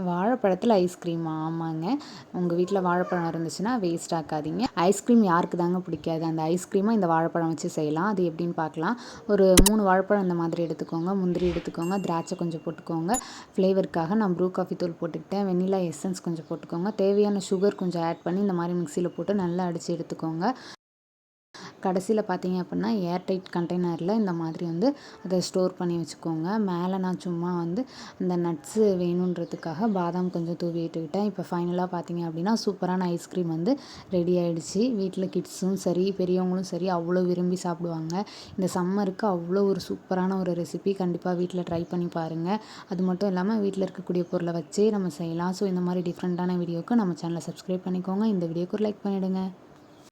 வாழைப்பழத்தில் ஐஸ்கிரீமா? ஆமாங்க. உங்கள் வீட்டில் வாழைப்பழம் இருந்துச்சுன்னா வேஸ்ட் ஆக்காதீங்க. ஐஸ்கிரீம் யாருக்கு தாங்க பிடிக்காது? அந்த ஐஸ்கிரீமை இந்த வாழைப்பழம் வச்சு செய்யலாம். அது எப்படின்னு பார்க்கலாம். ஒரு 3 வாழைப்பழம் இந்த மாதிரி எடுத்துக்கோங்க. முந்திரி எடுத்துக்கோங்க. திராட்சை கொஞ்சம் போட்டுக்கோங்க. ஃப்ளேவருக்காக நான் ப்ரூ காஃபி தூள் போட்டுக்கிட்டேன். வெண்ணிலா எசன்ஸ் கொஞ்சம் போட்டுக்கோங்க. தேவையான சுகர் கொஞ்சம் ஆட் பண்ணி இந்த மாதிரி மிக்சியில் போட்டு நல்லா அடித்து எடுத்துக்கோங்க. கடைசியில் பார்த்தீங்க அப்படின்னா ஏர் டைட் கண்டெய்னரில் இந்த மாதிரி அதை ஸ்டோர் பண்ணி வச்சுக்கோங்க. மேலே நான் சும்மா இந்த நட்ஸு வேணுன்றதுக்காக பாதாம் கொஞ்சம் தூவி விட்டுக்கிட்டேன். இப்போ ஃபைனலாக பார்த்தீங்க அப்படின்னா சூப்பரான ஐஸ்கிரீம் ரெடி ஆகிடுச்சு. வீட்டில் கிட்ஸும் சரி பெரியவங்களும் சரி அவ்வளோ விரும்பி சாப்பிடுவாங்க. இந்த சம்மருக்கு அவ்வளோ ஒரு சூப்பரான ஒரு ரெசிபி. கண்டிப்பாக வீட்டில் ட்ரை பண்ணி பாருங்கள். அது மட்டும் இல்லாமல் வீட்டில் இருக்கக்கூடிய பொருளை வச்சே நம்ம செய்யலாம். ஸோ இந்த மாதிரி டிஃப்ரெண்ட்டான வீடியோவுக்கு நம்ம சேனலை சப்ஸ்கிரைப் பண்ணிக்கோங்க. இந்த வீடியோக்கு ஒரு லைக் பண்ணிவிடுங்க.